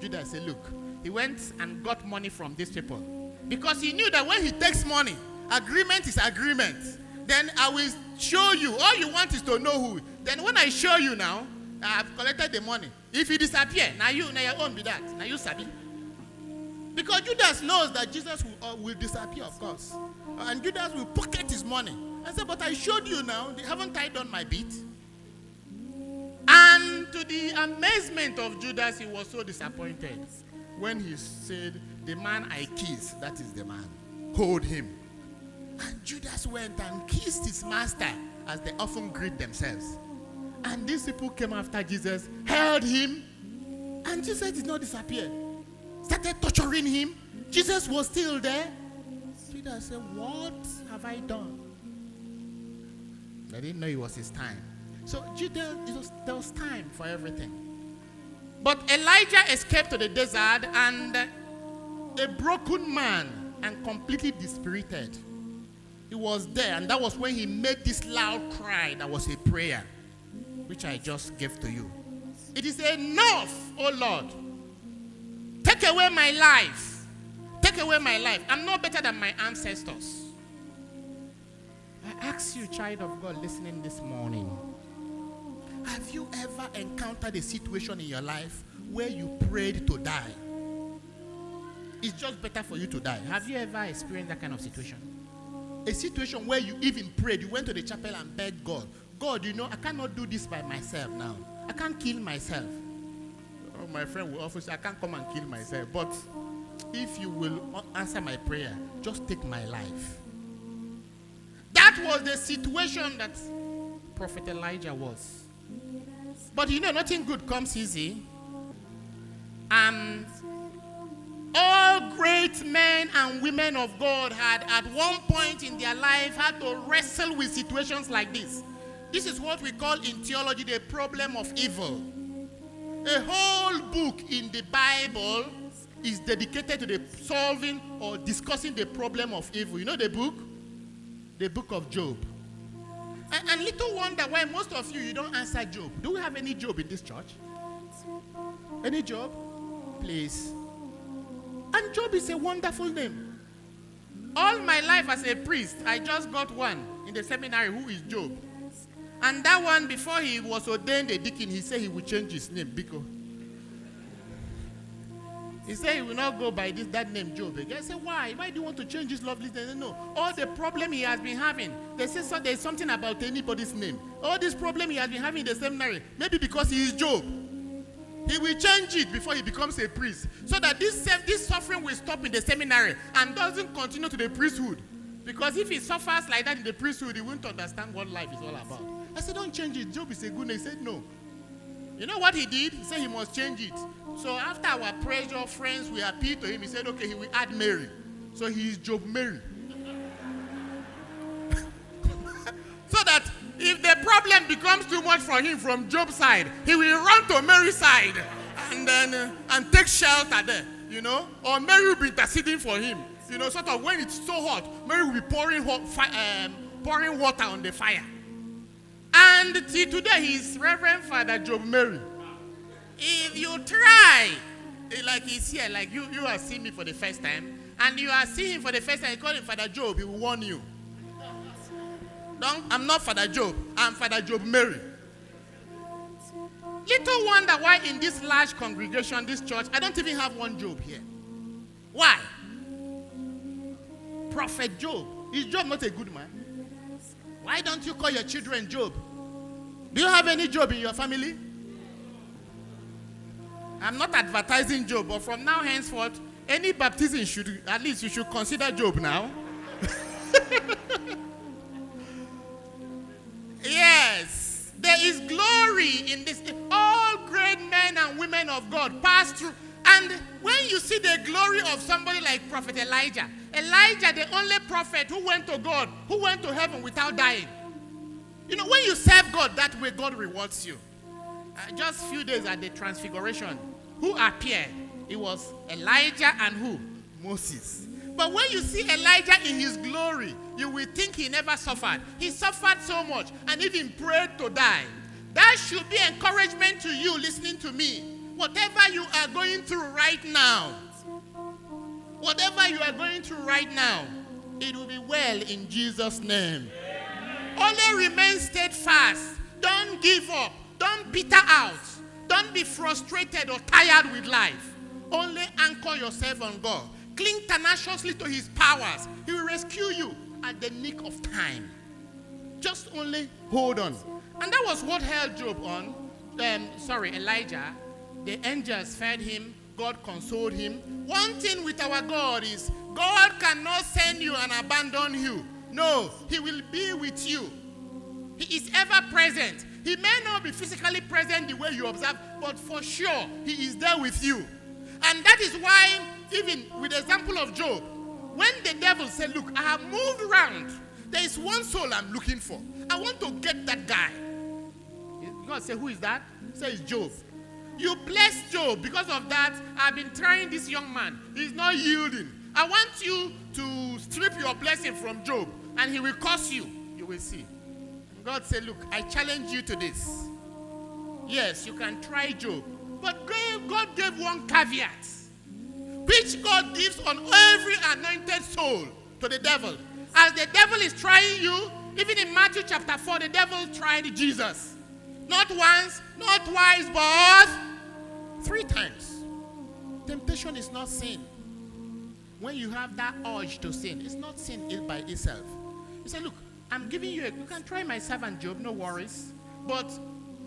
Judas said, look, he went and got money from these people. Because he knew that when he takes money, agreement is agreement. Then I will show you. All you want is to know who. Then when I show you now, I have collected the money. If he disappear, now your own be that. Now you sabi. Because Judas knows that Jesus will disappear, of course. And Judas will pocket his money. I said, but I showed you now. Haven't I done my bit? And to the amazement of Judas, he was so disappointed when he said, the man I kissed, that is the man. Hold him. And Judas went and kissed his master, as they often greet themselves. And these people came after Jesus, held him, and Jesus did not disappear. Started torturing him. Jesus was still there. Judas said, what have I done? They didn't know it was his time. So there was time for everything. But Elijah escaped to the desert, and a broken man and completely dispirited, he was there, and that was when he made this loud cry that was a prayer, which I just gave to you. It is enough, oh Lord. Take away my life. Take away my life. I'm no better than my ancestors. I ask you, child of God, listening this morning, have you ever encountered a situation in your life where you prayed to die? It's just better for you to die. Have you ever experienced that kind of situation? A situation where you even prayed, you went to the chapel and begged God, God, I cannot do this by myself now. I can't kill myself. Oh, my friend will often say, I can't come and kill myself. But if you will answer my prayer, just take my life. That was the situation that Prophet Elijah was. But nothing good comes easy. And all great men and women of God had at one point in their life had to wrestle with situations like this. This is what we call in theology the problem of evil. A whole book in the Bible is dedicated to the solving or discussing the problem of evil. You know the book? The book of Job. And little wonder why most of you don't answer Job. Do we have any Job in this church? Any Job? Please. And Job is a wonderful name. All my life as a priest, I just got one in the seminary who is Job. And that one, before he was ordained a deacon, he said he would change his name, Biko. He said he will not go by that name, Job. I said, why? Why do you want to change this lovely name? No. All the problem he has been having, they say so there's something about anybody's name. All this problem he has been having in the seminary, maybe because he is Job. He will change it before he becomes a priest. So that this suffering will stop in the seminary and doesn't continue to the priesthood. Because if he suffers like that in the priesthood, he won't understand what life is all about. I said, don't change it. Job is a good name. He said, no. You know what he did? He said he must change it. So after our pressure, friends, we appealed to him. He said, okay, he will add Mary. So he is Job Mary. So that if the problem becomes too much for him from Job's side, he will run to Mary's side and take shelter there, Or Mary will be interceding for him. Sort of when it's so hot, Mary will be pouring water on the fire. And till today, he's Reverend Father Job Mary. If you try, like he's here, like you are seeing me for the first time, and you are seeing him for the first time, you call him Father Job, he will warn you. I'm not Father Job, I'm Father Job Mary. Little wonder why in this large congregation, this church, I don't even have one Job here. Why? Prophet Job. Is Job not a good man? Why don't you call your children Job? Do you have any Job in your family? I'm not advertising Job, but from now henceforth, any baptism at least you should consider Job now. Yes, there is glory in this. All great men and women of God pass through. And when you see the glory of somebody like Prophet Elijah, the only prophet who went to God, who went to heaven without dying. When you serve God that way, God rewards you. Just a few days at the Transfiguration, who appeared? It was Elijah and who? Moses. But when you see Elijah in his glory, you will think he never suffered. He suffered so much and even prayed to die. That should be encouragement to you listening to me. Whatever you are going through right now, it will be well in Jesus' name. Only remain steadfast. Don't give up. Don't peter out. Don't be frustrated or tired with life. Only anchor yourself on God. Cling tenaciously to his powers. He will rescue you at the nick of time. Just only hold on. And that was what held Job on. Elijah. The angels fed him. God consoled him. One thing with our God is God cannot send you and abandon you. No, he will be with you. He is ever present. He may not be physically present the way you observe, but for sure, he is there with you. And that is why, even with the example of Job, when the devil said, look, I have moved around. There is one soul I'm looking for. I want to get that guy. God said, who is that? He said, it's Job. You bless Job. Because of that, I've been trying this young man. He's not yielding. I want you to strip your blessing from Job, and he will curse you. You will see. God said, look, I challenge you to this. Yes, you can try Job. But God gave one caveat, which God gives on every anointed soul to the devil. As the devil is trying you, even in Matthew chapter 4, the devil tried Jesus. Not once, not twice, but 3 times. Temptation is not sin. When you have that urge to sin, it's not sin by itself. He said, look, I'm giving you you can try my servant Job, no worries. But